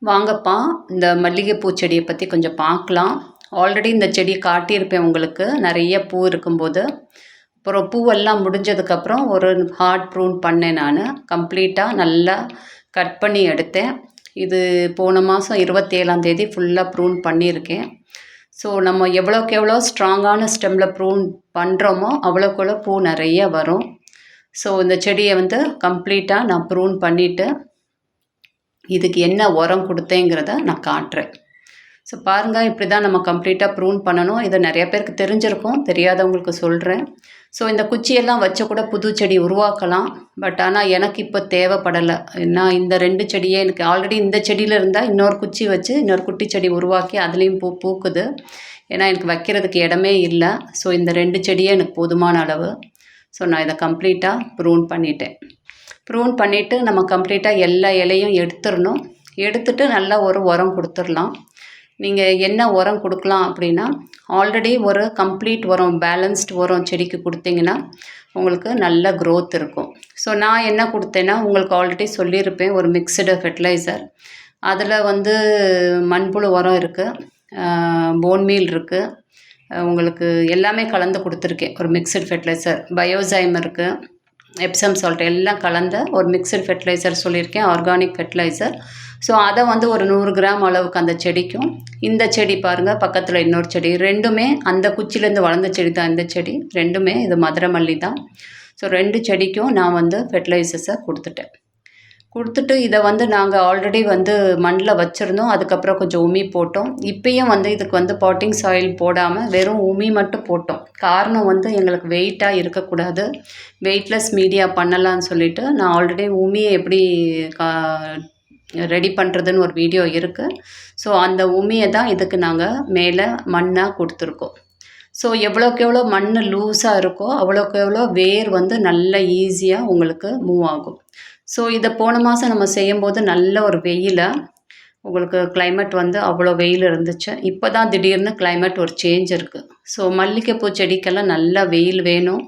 வாங்கப்பா, இந்த மல்லிகைப்பூ செடிய பத்தி கொஞ்சம் பார்க்கலாம். ஆல்ரெடி இந்த செடிய காட்டியிருப்பேன் உங்களுக்கு. நெறைய பூ இருக்கும்போது. அப்புறம் பூவெல்லாம் முடிஞ்சதுக்கப்புறம் ஒரு ஹார்ட் ப்ரூன் பண்ணேன் நானு. கம்ப்ளீட்டா நல்லா கட் பண்ணி எடுத்தேன். இது போன மாசம் 27ஆம் தேதி ஃபுல்லா ப்ரூன் பண்ணியிருக்கேன். ஸோ நம்ம எவ்வளோக்கு எவ்வளோ ஸ்ட்ராங்கான ஸ்டெம்ல ப்ரூன் பண்ணுறோமோ, அவ்வளோக்கு அவ்வளோ பூ நெறைய வரும். ஸோ இந்த செடிய வந்து கம்ப்ளீட்டா நான் ப்ரூன் பண்ணிட்டு இதுக்கு என்ன உரம் கொடுத்தேங்கிறத நான் காட்டுறேன். ஸோ பாருங்கள், இப்படி தான் நம்ம கம்ப்ளீட்டாக ப்ரூன் பண்ணணும். இது நிறைய பேருக்கு தெரிஞ்சிருக்கும், தெரியாதவங்களுக்கு சொல்கிறேன். ஸோ இந்த குச்சியெல்லாம் வச்சு கூட புது செடி உருவாக்கலாம். பட் ஆனால் எனக்கு இப்போ தேவைப்படலை. நான் இந்த 2 செடியே எனக்கு ஆல்ரெடி இந்த செடியில் இருந்தால் இன்னொரு குச்சி வச்சு இன்னொரு குட்டி செடி உருவாக்கி அதுலேயும் பூ பூக்குது. ஏன்னா எனக்கு வைக்கிறதுக்கு இடமே இல்லை. ஸோ இந்த 2 செடியே எனக்கு போதுமான அளவு. ஸோ நான் இதை கம்ப்ளீட்டாக ப்ரூன் பண்ணிட்டேன். ப்ரூன் பண்ணிவிட்டு நம்ம கம்ப்ளீட்டாக எல்லா இலையும் எடுத்துடணும். எடுத்துட்டு நல்லா ஒரு உரம் கொடுத்துடலாம். நீங்கள் என்ன உரம் கொடுக்கலாம் அப்படின்னா, ஆல்ரெடி ஒரு கம்ப்ளீட் உரம், பேலன்ஸ்டு உரம் செடிக்கு கொடுத்தீங்கன்னா உங்களுக்கு நல்ல க்ரோத் இருக்கும். ஸோ நான் என்ன கொடுத்தேன்னா, உங்களுக்கு ஆல்ரெடி சொல்லியிருப்பேன், ஒரு மிக்சடு ஃபெர்டிலைசர். அதில் வந்து மண்புழு உரம் இருக்குது, போன் மீல் இருக்குது, உங்களுக்கு எல்லாமே கலந்து கொடுத்துருக்கேன். ஒரு மிக்சடு ஃபெர்டிலைசர், பயோசைம் இருக்குது, எப்சம் சால்ட் எல்லாம் கலந்த ஒரு மிக்சட் ஃபெர்டிலைசர் சொல்லியிருக்கேன், ஆர்கானிக் ஃபெர்டிலைசர். ஸோ அதை வந்து ஒரு 100 கிராம் அளவுக்கு அந்த செடிக்கும், இந்த செடி பாருங்கள் பக்கத்தில் இன்னொரு செடி, ரெண்டுமே அந்த குச்சிலேருந்து வளர்ந்த செடி தான் இந்த செடி, ரெண்டுமே இது மதுரமல்லி தான். ஸோ 2 செடிக்கும் நான் வந்து ஃபெர்டிலைசர்ஸை கொடுத்துட்டு இதை வந்து நாங்கள் ஆல்ரெடி வந்து மண்ணில் வச்சுருந்தோம். அதுக்கப்புறம் கொஞ்சம் உமி போட்டோம். இப்பயும் வந்து இதுக்கு வந்து பாட்டிங் சாயில் போடாமல் வெறும் உமி மட்டும் போட்டோம். காரணம் வந்து எங்களுக்கு வெயிட்டாக இருக்கக்கூடாது, வெயிட்லெஸ் மீடியா பண்ணலான்னு சொல்லிவிட்டு நான் ஆல்ரெடி உமியை எப்படி ரெடி பண்ணுறதுன்னு ஒரு வீடியோ இருக்குது. ஸோ அந்த உமியை தான் இதுக்கு நாங்கள் மேலே மண்ணாக கொடுத்துருக்கோம். ஸோ எவ்வளோக்கு எவ்வளோ மண் லூஸாக இருக்கோ அவ்வளோக்கு எவ்வளோ வேர் வந்து நல்லா ஈஸியாக உங்களுக்கு மூவ் ஆகும். ஸோ இதை போன மாதம் நம்ம செய்யும்போது நல்ல ஒரு வெயிலாக உங்களுக்கு கிளைமேட் வந்து அவ்வளோ வெயில் இருந்துச்சு. இப்போ தான் திடீர்னு கிளைமேட் ஒரு சேஞ்ச் இருக்குது. ஸோ மல்லிகைப்பூ செடிக்கெல்லாம் நல்லா வெயில் வேணும்.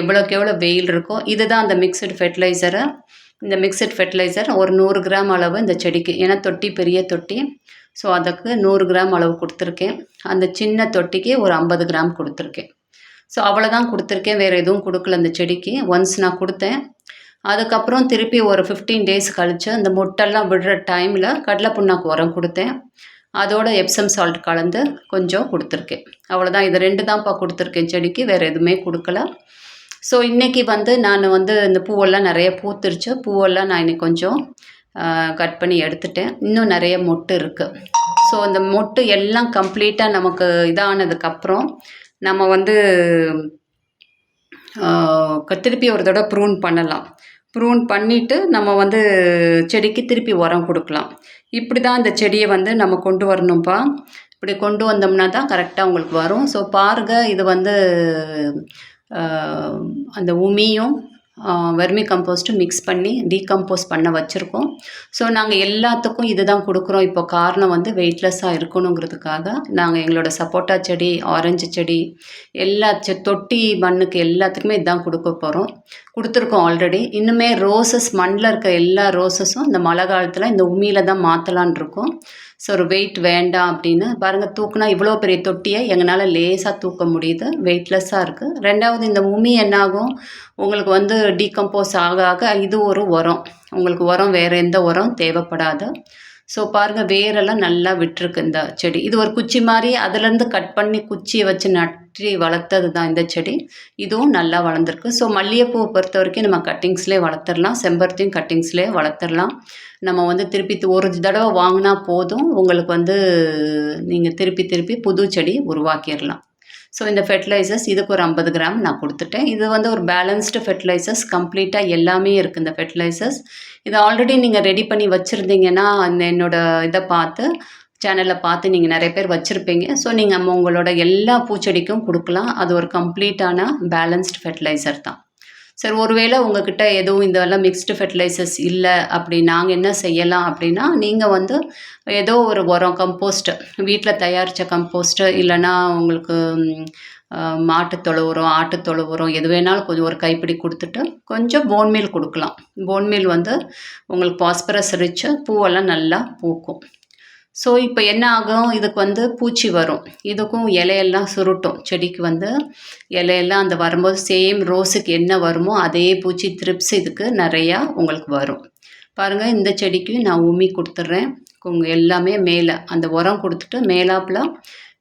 எவ்வளோக்கு எவ்வளோ வெயில் இருக்கோ, இதுதான் அந்த மிக்சடு ஃபெர்டிலைசரை. இந்த மிக்சட் ஃபெர்டிலைசர் ஒரு 100 கிராம் அளவு இந்த செடிக்கு, ஏன்னா தொட்டி பெரிய தொட்டி, ஸோ அதுக்கு 100 கிராம் அளவு கொடுத்துருக்கேன். அந்த சின்ன தொட்டிக்கு ஒரு 50 கிராம் கொடுத்துருக்கேன். ஸோ அவ்வளோதான் கொடுத்துருக்கேன், வேறு எதுவும் கொடுக்கல அந்த செடிக்கு. ஒன்ஸ் நான் கொடுத்தேன். அதுக்கப்புறம் திருப்பி ஒரு 15 டேஸ் கழித்து அந்த முட்டெல்லாம் விடுற டைமில் கடலை புண்ணாக்கு உரம் கொடுத்தேன். அதோட எப்சம் சால்ட் கலந்து கொஞ்சம் கொடுத்துருக்கேன். அவ்வளோதான், இது 2 தான்ப்பா கொடுத்துருக்கேன் செடிக்கு, வேறு எதுவுமே கொடுக்கல. ஸோ இன்றைக்கி வந்து நான் வந்து இந்த பூவெல்லாம் நிறைய பூத்துருச்சு. பூவெல்லாம் நான் இன்றைக்கி கொஞ்சம் கட் பண்ணி எடுத்துட்டேன். இன்னும் நிறைய மொட்டு இருக்குது. ஸோ இந்த மொட்டு எல்லாம் கம்ப்ளீட்டாக நமக்கு இதானதுக்கப்புறம் நம்ம வந்து திருப்பி ஒரு தடவை ப்ரூன் பண்ணலாம். ப்ரூன் பண்ணிவிட்டு நம்ம வந்து செடிக்கு திருப்பி உரம் கொடுக்கலாம். இப்படி தான் இந்த செடியை வந்து நம்ம கொண்டு வரணும்ப்பா. இப்படி கொண்டு வந்தோம்னா தான் கரெக்டாக உங்களுக்கு வரும். ஸோ பாருங்கள், இது வந்து அந்த உமியும் வெர்மி கம்போஸ்ட்டும் மிக்ஸ் பண்ணி டீகம்போஸ் பண்ண வச்சுருக்கோம். ஸோ நாங்கள் எல்லாத்துக்கும் இது தான் கொடுக்குறோம். இப்போ காரணம் வந்து வெயிட்லெஸ்ஸாக இருக்கணுங்கிறதுக்காக நாங்கள் எங்களோட சப்போட்டா செடி, ஆரஞ்சு செடி, எல்லா தொட்டி மண்ணுக்கு எல்லாத்துக்குமே இதுதான் கொடுத்துருக்கோம் ஆல்ரெடி. இன்னுமே ரோசஸ், மண்ணில் இருக்க எல்லா ரோசஸும் இந்த மழை காலத்தில் இந்த உமியில் தான் மாற்றலான் இருக்கோம். ஸோ ஒரு வெயிட் வேண்டாம் அப்படின்னு பாருங்கள், தூக்குனா இவ்வளோ பெரிய தொட்டியை எங்களால் லேசாக தூக்க முடியுது, வெயிட்லெஸ்ஸாக இருக்குது. ரெண்டாவது, இந்த உமி என்னாகும், உங்களுக்கு வந்து டீகம்போஸ் ஆக ஆக இது ஒரு உரம், உங்களுக்கு உரம் வேறு எந்த உரம் தேவைப்படாது. ஸோ பாருங்கள், வேரெல்லாம் நல்லா விட்டுருக்கு இந்த செடி. இது ஒரு குச்சி மாதிரி அதுலேருந்து கட் பண்ணி குச்சியை வச்சு நட்டி வளர்த்தது தான் இந்த செடி. இதுவும் நல்லா வளர்ந்துருக்கு. ஸோ மல்லிகைப்பூவை பொறுத்த வரைக்கும் நம்ம கட்டிங்ஸ்லேயே வளர்த்துடலாம், செம்பருத்தியும் கட்டிங்ஸ்லேயே வளர்த்துடலாம். நம்ம வந்து திருப்பி ஒரு தடவை வாங்கினா போதும், உங்களுக்கு வந்து நீங்கள் திருப்பி புது செடி உருவாக்கிடலாம். ஸோ இந்த ஃபெர்டிலைசர்ஸ் இதுக்கு ஒரு 50 கிராம் நான் கொடுத்துட்டேன். இது வந்து ஒரு பேலன்ஸ்டு ஃபெர்டிலைசர்ஸ், கம்ப்ளீட்டாக எல்லாமே இருக்குது இந்த ஃபெர்டிலைசர்ஸ். இதை ஆல்ரெடி நீங்கள் ரெடி பண்ணி வச்சுருந்தீங்கன்னா என்னோடய இதை பார்த்து, சேனலில் பார்த்து நீங்கள் நிறைய பேர் வச்சுருப்பீங்க. ஸோ நீங்கள் உங்களோட எல்லா பூச்செடிக்கும் கொடுக்கலாம். அது ஒரு கம்ப்ளீட்டான பேலன்ஸ்டு ஃபெர்டிலைசர் தான். சரி ஒருவேளை உங்ககிட்ட எதுவும் இதெல்லாம் மிக்ஸ்டு ஃபெர்டிலைசர்ஸ் இல்லை அப்படி நாங்கள் என்ன செய்யலாம் அப்படின்னா, நீங்கள் வந்து ஏதோ ஒரு உரம் கம்போஸ்ட்டு வீட்டில் தயாரித்த கம்போஸ்ட்டு இல்லைன்னா உங்களுக்கு மாட்டுத்தொழு உரம், ஆட்டுத்தொழு உரம் எது வேணாலும் கொஞ்சம் ஒரு கைப்பிடி கொடுத்துட்டு கொஞ்சம் போன் மீல் கொடுக்கலாம். போன் மீல் வந்து உங்களுக்கு பாஸ்பரஸ் ரிச்சு பூவெல்லாம் நல்லா பூக்கும். ஸோ இப்போ என்ன ஆகும், இதுக்கு வந்து பூச்சி வரும். இதுக்கும் இலையெல்லாம் சுருட்டும். செடிக்கு வந்து இலையெல்லாம் அந்த வரும்போது சேம் ரோஸுக்கு என்ன வருமோ அதே பூச்சி த்ரிப்ஸ் இதுக்கு நிறையா உங்களுக்கு வரும். பாருங்கள், இந்த செடிக்கு நான் உமி கொடுத்துட்றேன். எல்லாமே மேலே அந்த உரம் கொடுத்துட்டு மேலாப்பில்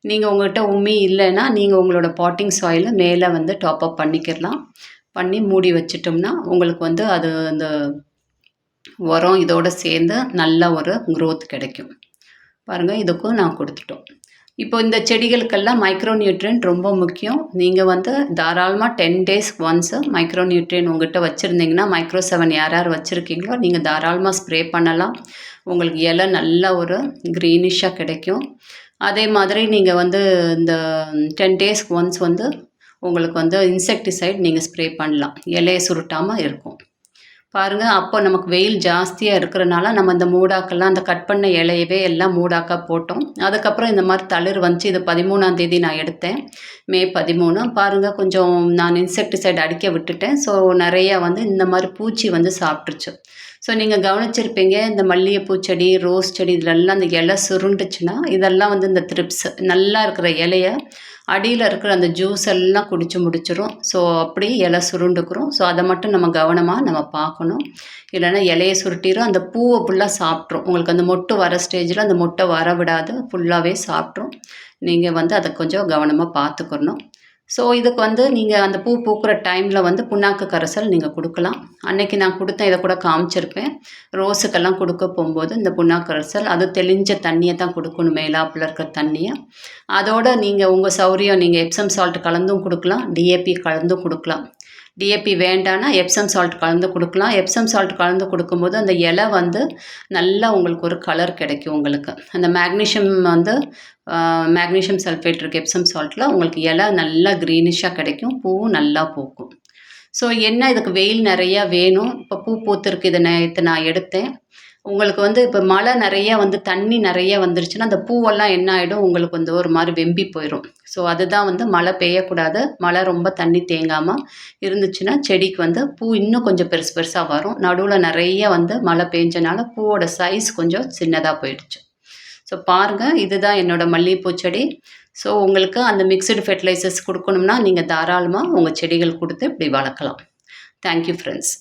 நீங்கள் உங்கள்கிட்ட உமி இல்லைன்னா நீங்கள் உங்களோட பாட்டிங் சாயிலை மேலே வந்து டாப்அப் பண்ணிக்கிடலாம். பண்ணி மூடி வச்சிட்டோம்னா உங்களுக்கு வந்து அது அந்த உரம் இதோடு சேர்ந்து நல்ல ஒரு க்ரோத் கிடைக்கும். பாருங்கள், இதுக்கும் நான் கொடுத்துட்டோம். இப்போ இந்த செடிகளுக்கெல்லாம் மைக்ரோ நியூட்ரியன்ட் ரொம்ப முக்கியம். நீங்கள் வந்து தாராளமாக 10 டேஸ்க்கு ஒன்ஸு மைக்ரோ நியூட்ரியன்ட் உங்கள்கிட்ட வச்சுருந்தீங்கன்னா, மைக்ரோ 7 யார் யார் வச்சுருக்கீங்களோ நீங்கள் தாராளமாக ஸ்ப்ரே பண்ணலாம். உங்களுக்கு இலை நல்ல ஒரு க்ரீனிஷாக கிடைக்கும். அதே மாதிரி நீங்கள் வந்து இந்த 10 டேஸ்க்கு ஒன்ஸ் வந்து உங்களுக்கு வந்து இன்செக்டிசைட் நீங்கள் ஸ்ப்ரே பண்ணலாம். இலையை சுருட்டாமல் இருக்கும். பாருங்கள், அப்போ நமக்கு வெயில் ஜாஸ்தியாக இருக்கிறனால நம்ம இந்த மூடாக்கெல்லாம் அந்த கட் பண்ண இலையவே எல்லாம் மூடாக்கா போட்டோம். அதுக்கப்புறம் இந்த மாதிரி தளிர் வந்துச்சு. இது 13ஆம் தேதி நான் எடுத்தேன், மே 13. பாருங்கள், கொஞ்சம் நான் இன்செக்டிசைட் அடிக்க விட்டுட்டேன். ஸோ நிறையா வந்து இந்த மாதிரி பூச்சி வந்து சாப்பிட்ருச்சு. ஸோ நீங்கள் கவனிச்சிருப்பீங்க, இந்த மல்லிகைப்பூ செடி, ரோஸ் செடி இதிலெல்லாம் அந்த இலை சுருண்டுச்சுன்னா இதெல்லாம் வந்து இந்த த்ரிப்ஸ் நல்லா இருக்கிற இலையை அடியில் இருக்கிற அந்த ஜூஸ் எல்லாம் குடிச்சு முடிச்சிடும். ஸோ அப்படி இலை சுருண்டுக்கிறோம். ஸோ அதை மட்டும் நம்ம கவனமாக நம்ம பார்க்கணும். இல்லைன்னா இலையை சுருட்டிடும், அந்த பூவை ஃபுல்லாக சாப்பிட்ரும். உங்களுக்கு அந்த மொட்டு வர ஸ்டேஜில் அந்த மொட்டை வர விடாது, ஃபுல்லாகவே சாப்பிட்ரும். நீங்கள் வந்து அதை கொஞ்சம் கவனமாக பார்த்துக்கணும். ஸோ இதுக்கு வந்து நீங்கள் அந்த பூ பூக்கிற டைமில் வந்து புண்ணாக்கு கரைசல் நீங்கள் கொடுக்கலாம். அன்றைக்கி நான் கொடுத்தேன், இதை கூட காமிச்சிருப்பேன். ரோஸுக்கெல்லாம் கொடுக்க போகும்போது இந்த புண்ணாக்கு கரைசல் அது தெளிஞ்ச தண்ணியை தான் கொடுக்கணும், மேலாப்பில் இருக்கிற தண்ணியை. அதோடு நீங்கள் உங்கள் சௌரியம் நீங்கள் எப்சம் சால்ட் கலந்தும் கொடுக்கலாம், டிஏபி கலந்தும் கொடுக்கலாம். டிஏபி வேண்டான்னா எப்சம் சால்ட் கலந்து கொடுக்கலாம். எப்சம் சால்ட் கலந்து கொடுக்கும்போது அந்த இலை வந்து நல்லா உங்களுக்கு ஒரு கலர் கிடைக்கும். உங்களுக்கு அந்த மேக்னீஷியம் சல்ஃபேட் இருக்குது எப்சம் சால்ட்டில், உங்களுக்கு இலை நல்லா க்ரீனிஷாக கிடைக்கும், பூவும் நல்லா பூக்கும். ஸோ என்ன, இதுக்கு வெயில் நிறையா வேணும். இப்போ பூ பூத்திருக்கு, இதை நான் எடுத்தேன். உங்களுக்கு வந்து இப்போ மழை நிறையா வந்து தண்ணி நிறையா வந்துருச்சுன்னா அந்த பூவெல்லாம் என்ன ஆகிடும், உங்களுக்கு வந்து ஒரு மாதிரி வெம்பி போயிடும். ஸோ அதுதான் வந்து மழை பெய்யக்கூடாது. மழை ரொம்ப தண்ணி தேங்காமல் இருந்துச்சுன்னா செடிக்கு வந்து பூ இன்னும் கொஞ்சம் பெருசு பெருசாக வரும். நடுவில் நிறைய வந்து மழை பெஞ்சனால பூவோட சைஸ் கொஞ்சம் சின்னதாக போயிடுச்சு. ஸோ பாருங்கள், இதுதான் என்னோடய மல்லிகைப்பூ செடி. ஸோ உங்களுக்கு அந்த மிக்சடு ஃபெர்டிலைசர்ஸ் கொடுக்கணும்னா நீங்கள் தாராளமாக உங்கள் செடிகள் கொடுத்து இப்படி வளர்க்கலாம். Thank you friends.